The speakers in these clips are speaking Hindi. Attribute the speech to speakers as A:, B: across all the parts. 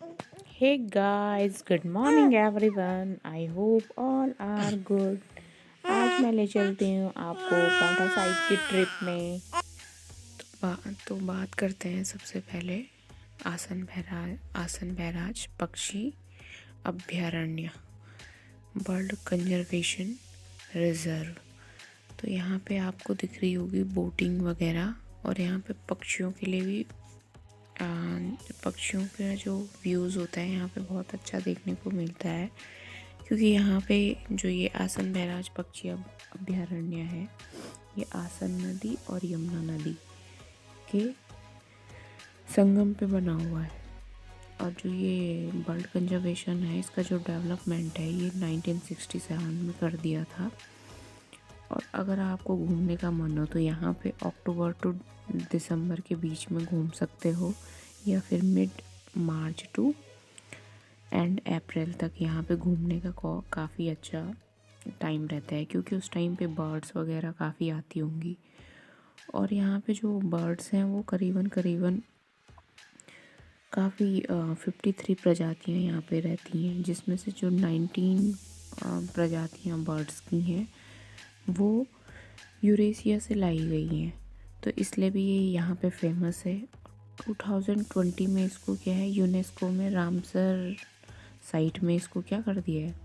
A: Hey guys, good morning everyone. I hope all are good. आज मैं ले चलती हूँ आपको पाउंटा साइड की ट्रिप में। तो बात करते हैं सबसे पहले आसन बैराज पक्षी अभयारण्य बर्ड कंजर्वेशन रिजर्व। तो यहाँ पे आपको दिख रही होगी बोटिंग वगैरह, और यहाँ पे पक्षियों के लिए भी पक्षियों का जो व्यूज़ होता है यहाँ पे बहुत अच्छा देखने को मिलता है, क्योंकि यहाँ पे जो ये आसन बैराज पक्षी अभयारण्य है, ये आसन नदी और यमुना नदी के संगम पे बना हुआ है। और जो ये बर्ड कंजर्वेशन है, इसका जो डेवलपमेंट है ये 1967 में कर दिया था। और अगर आपको घूमने का मन हो तो यहाँ पे अक्टूबर टू दिसंबर के बीच में घूम सकते हो, या फिर mid March two and April तक यहाँ पे घूमने का काफ़ी अच्छा टाइम रहता है, क्योंकि उस टाइम पे बर्ड्स वगैरह काफ़ी आती होंगी। और यहाँ पे जो बर्ड्स हैं वो करीबन काफ़ी 53 प्रजातियाँ यहाँ पे रहती हैं, जिसमें से जो 19 प्रजातियाँ बर्ड्स की हैं वो यूरेशिया से लाई गई हैं, तो इसलिए भी ये यहाँ पे फेमस है। 2020 में इसको क्या है, यूनेस्को में रामसर साइट में इसको क्या कर दिया है,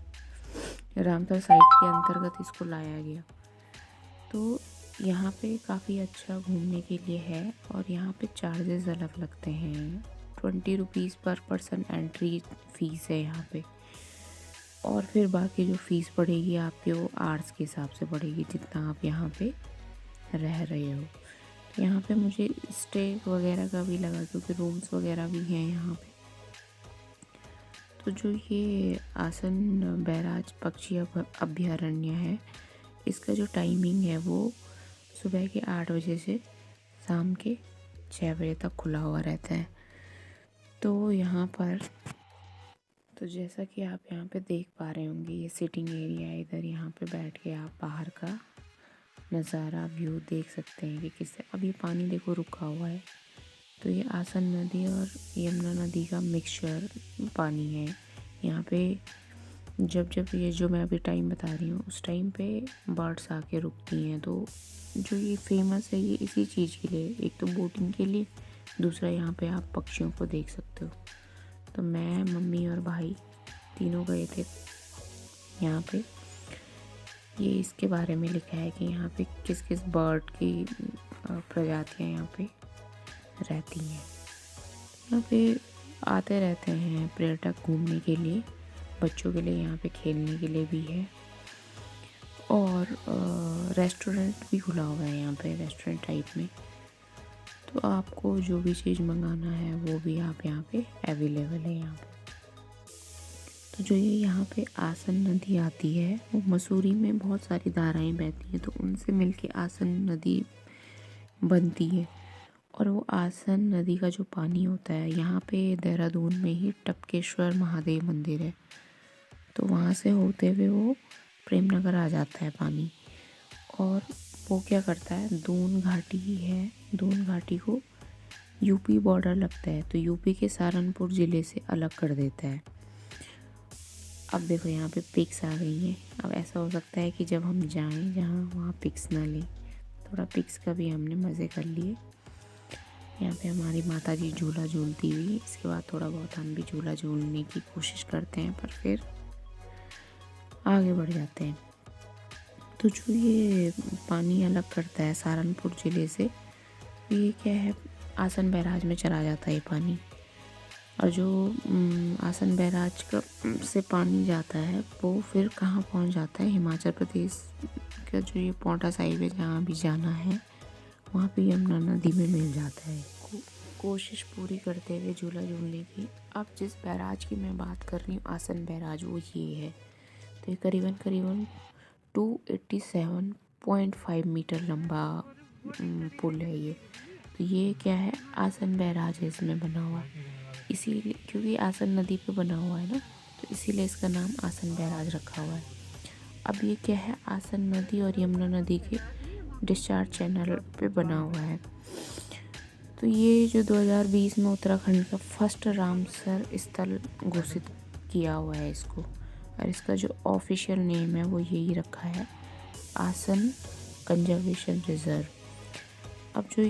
A: रामसर साइट के अंतर्गत इसको लाया गया। तो यहाँ पे काफ़ी अच्छा घूमने के लिए है, और यहाँ पे चार्जेस अलग लगते हैं। 20 रुपीज़ पर पर्सन एंट्री फ़ीस है यहाँ पे, और फिर बाकी जो फ़ीस पड़ेगी आपके वो आवर्स के हिसाब से पड़ेगी, जितना आप यहाँ पे रह रहे हो। तो यहाँ पे मुझे स्टे वगैरह का भी लगा, क्योंकि रूम्स वगैरह भी हैं यहाँ पे। तो जो ये आसन बैराज पक्षी अभयारण्य है, इसका जो टाइमिंग है वो सुबह के 8 बजे से शाम के 6 बजे तक खुला हुआ रहता है। तो यहाँ पर तो जैसा कि आप यहाँ पे देख पा रहे होंगे, ये सिटिंग एरिया है। इधर यहाँ पे बैठ के आप बाहर का नज़ारा व्यू देख सकते हैं कि किससे अब ये पानी देखो रुका हुआ है। तो ये आसन नदी और यमुना नदी का मिक्सचर पानी है। यहाँ पे जब ये जो मैं अभी टाइम बता रही हूँ उस टाइम पे बर्ड्स आके रुकती हैं। तो जो ये फेमस है ये इसी चीज़ के लिए, एक तो बोटिंग के लिए, दूसरा यहाँ पे आप पक्षियों को देख सकते हो। तो मैं, मम्मी और भाई तीनों गए थे यहाँ पे। ये इसके बारे में लिखा है कि यहाँ पे किस किस बर्ड की प्रजातियाँ यहाँ पे रहती हैं। यहाँ पे आते रहते हैं पर्यटक घूमने के लिए, बच्चों के लिए यहाँ पे खेलने के लिए भी है, और रेस्टोरेंट भी खुला हुआ है यहाँ पे, रेस्टोरेंट टाइप में। तो आपको जो भी चीज़ मंगाना है वो भी आप यहाँ पे अवेलेबल है यहाँ पे। तो जो ये यहाँ पे आसन नदी आती है, वो मसूरी में बहुत सारी धाराएं बहती हैं, तो उनसे मिलके आसन नदी बनती है। और वो आसन नदी का जो पानी होता है, यहाँ पे देहरादून में ही टपकेश्वर महादेव मंदिर है, तो वहाँ से होते हुए वो प्रेमनगर आ जाता है पानी। और वो क्या करता है, दून घाटी ही है, दून घाटी को यूपी बॉर्डर लगता है, तो यूपी के सहारनपुर ज़िले से अलग कर देता है। अब देखो यहाँ पे पिक्स आ गई हैं। अब ऐसा हो सकता है कि जब हम जाएं जहाँ, वहाँ पिक्स ना लें, थोड़ा पिक्स का भी हमने मज़े कर लिए। यहाँ पे हमारी माता जी झूला झूलती हुई, इसके बाद थोड़ा बहुत हम भी झूला झूलने की कोशिश करते हैं, पर फिर आगे बढ़ जाते हैं। तो जो ये पानी अलग करता है सहारनपुर ज़िले से, ये क्या है, आसन बैराज में चला जाता है ये पानी। और जो आसन बैराज का से पानी जाता है वो फिर कहाँ पहुँच जाता है, हिमाचल प्रदेश का जो ये पाउंटा साहिब है, जहाँ भी जाना है वहाँ पे यमुना नदी में मिल जाता है। कोशिश पूरी करते हुए झूला झूलने की। अब जिस बैराज की मैं बात कर रही हूँ, आसन बैराज, वो ये है। तो ये करीबन 287.5 मीटर लंबा पुल है ये। तो ये क्या है, आसन बैराज है इसमें बना हुआ, इसीलिए क्योंकि आसन नदी पे बना हुआ है ना, तो इसीलिए इसका नाम आसन बैराज रखा हुआ है। अब ये क्या है, आसन नदी और यमुना नदी के डिस्चार्ज चैनल पे बना हुआ है। तो ये जो 2020 में उत्तराखंड का फर्स्ट रामसर स्थल घोषित किया हुआ है इसको, और इसका जो ऑफिशियल नेम है वो यही रखा है, आसन कंजर्वेशन रिजर्व। अब जो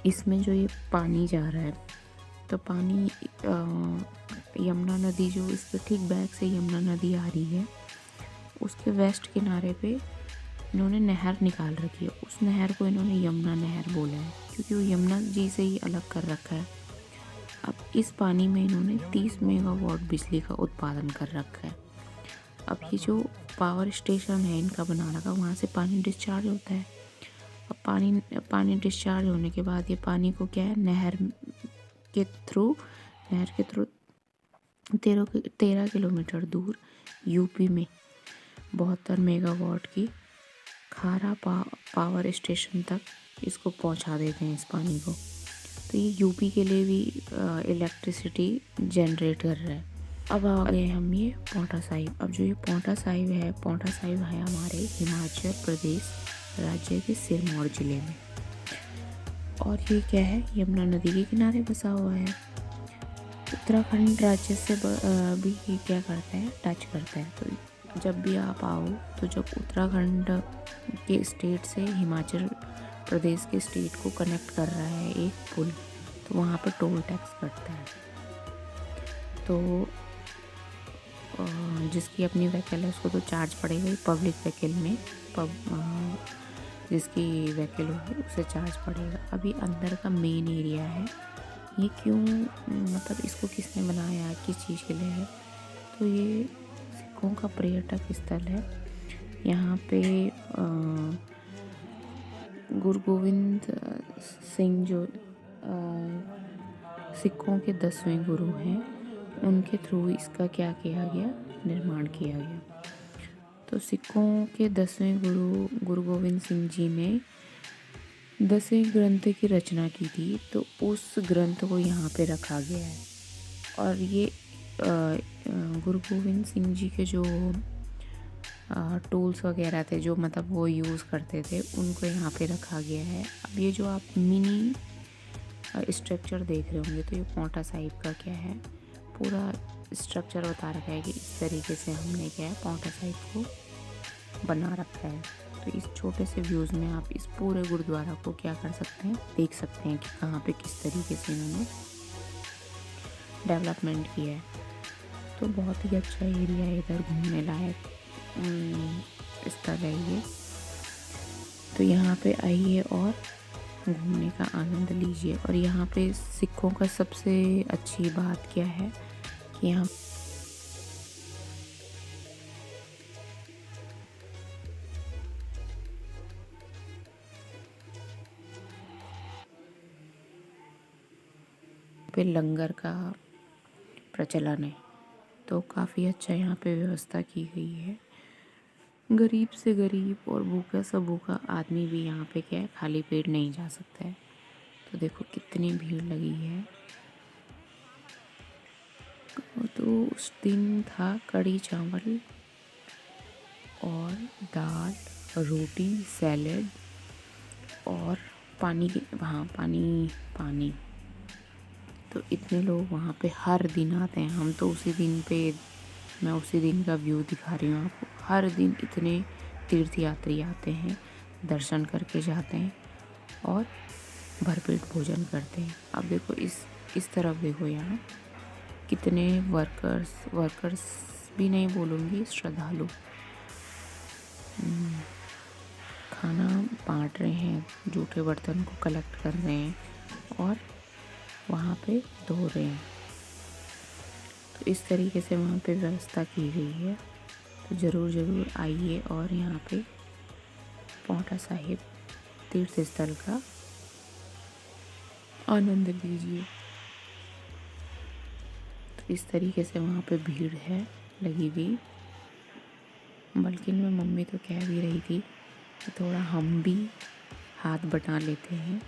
A: इसमें जो ये पानी जा रहा है, तो पानी यमुना नदी जो इसके ठीक बैक से यमुना नदी आ रही है, उसके वेस्ट किनारे पे इन्होंने नहर निकाल रखी है। उस नहर को इन्होंने यमुना नहर बोला है, क्योंकि वो यमुना जी से ही अलग कर रखा है। अब इस पानी में इन्होंने 30 मेगावाट बिजली का उत्पादन कर रखा है। अब ये जो पावर स्टेशन है इनका बना रखा, वहाँ से पानी डिस्चार्ज होता है। अब पानी डिस्चार्ज होने के बाद ये पानी को क्या है, नहर के थ्रू 13 किलोमीटर दूर यूपी में 72 मेगावाट की खारा पावर स्टेशन तक इसको पहुंचा देते हैं इस पानी को। तो ये यूपी के लिए भी इलेक्ट्रिसिटी जनरेट कर रहा है। अब आ गए हम ये पांवटा साहिब। अब जो ये पांवटा साहिब है हमारे हिमाचल प्रदेश राज्य के सिरमौर ज़िले में, और ये क्या है, यमुना नदी के किनारे बसा हुआ है। उत्तराखंड राज्य से भी ये क्या करता है, टच करता है। तो जब भी आप आओ, तो जब उत्तराखंड के स्टेट से हिमाचल प्रदेश के स्टेट को कनेक्ट कर रहा है एक पुल, तो वहाँ पर टोल टैक्स कटता है। तो जिसकी अपनी व्हीकल है उसको तो चार्ज पड़ेगा ही, पब्लिक व्हीकल में जिसकी व्हीकल होगी उसे चार्ज पड़ेगा। अभी अंदर का मेन एरिया है, ये क्यों, मतलब इसको किसने बनाया, किस चीज़ के लिए है, तो ये सिखों का पर्यटक स्थल है। यहाँ पे गुरु गोविंद सिंह जो सिखों के 10वें गुरु हैं, उनके थ्रू इसका क्या किया गया, निर्माण किया गया। तो सिखों के 10वें गुरु गोविंद सिंह जी ने 10वें ग्रंथ की रचना की थी, तो उस ग्रंथ को यहाँ पे रखा गया है। और ये गुरु गोविंद सिंह जी के जो टूल्स वगैरह थे, जो मतलब वो यूज़ करते थे, उनको यहाँ पे रखा गया है। अब ये जो आप मिनी स्ट्रक्चर देख रहे होंगे, तो ये पांवटा साहिब का क्या है, पूरा स्ट्रक्चर बता रखा है कि इस तरीके से हमने क्या है पांवटा साहिब को बना रखा है। तो इस छोटे से व्यूज़ में आप इस पूरे गुरुद्वारा को क्या कर सकते हैं, देख सकते हैं कि कहाँ पे किस तरीके से इन्होंने डेवलपमेंट किया है। तो बहुत ही अच्छा एरिया है, इधर घूमने लायक स्थल है ये। तो यहाँ पे आइए और घूमने का आनंद लीजिए। और यहाँ पे सिखों का सबसे अच्छी बात क्या है कि यहाँ पे लंगर का प्रचलन है, तो काफ़ी अच्छा यहाँ पे व्यवस्था की गई है। गरीब से गरीब और भूखा से भूखा आदमी भी यहाँ पे क्या है, खाली पेट नहीं जा सकता है। तो देखो कितनी भीड़ लगी है। तो उस दिन था कढ़ी चावल और दाल, रोटी, सैलेड और पानी। तो इतने लोग वहाँ पे हर दिन आते हैं। हम तो मैं उसी दिन का व्यू दिखा रही हूँ आपको। हर दिन इतने तीर्थयात्री आते हैं, दर्शन करके जाते हैं और भरपेट भोजन करते हैं। अब देखो इस तरफ देखो, यहाँ कितने वर्कर्स भी नहीं बोलूँगी, श्रद्धालु खाना बांट रहे हैं, जूठे बर्तन को कलेक्ट कर रहे हैं और वहाँ पे धो रहे हैं। तो इस तरीके से वहाँ पे व्यवस्था की गई है। तो ज़रूर आइए और यहाँ पे पांवटा साहिब तीर्थ स्थल का आनंद लीजिए। तो इस तरीके से वहाँ पे भीड़ है लगी हुई। बल्कि मैं मम्मी तो कह भी रही थी कि थोड़ा हम भी हाथ बटा लेते हैं।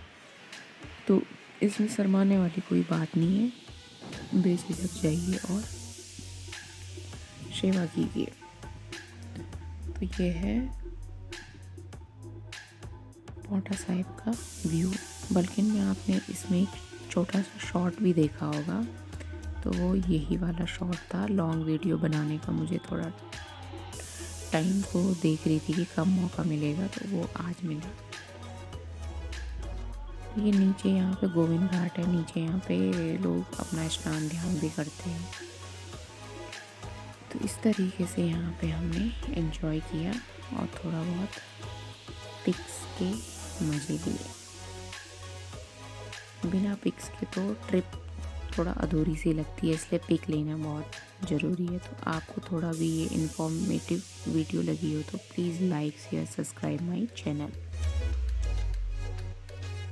A: तो इसमें शर्माने वाली कोई बात नहीं है, बेझिझक जाइए और सेवा कीजिए। तो ये है पांवटा साहिब का व्यू। बल्कि में आपने इसमें एक छोटा सा शॉट भी देखा होगा, तो वो यही वाला शॉट था। लॉन्ग वीडियो बनाने का मुझे थोड़ा टाइम को देख रही थी कि कब मौका मिलेगा, तो वो आज मिला। ये नीचे यहाँ पे गोविंद घाट है, नीचे यहाँ पे लोग अपना स्नान ध्यान भी करते हैं। तो इस तरीके से यहाँ पे हमने एंजॉय किया और थोड़ा बहुत पिक्स के मज़े लिए। बिना पिक्स के तो ट्रिप थोड़ा अधूरी सी लगती है, इसलिए पिक लेना बहुत ज़रूरी है। तो आपको थोड़ा भी ये इन्फॉर्मेटिव वीडियो लगी हो तो please like share subscribe my channel.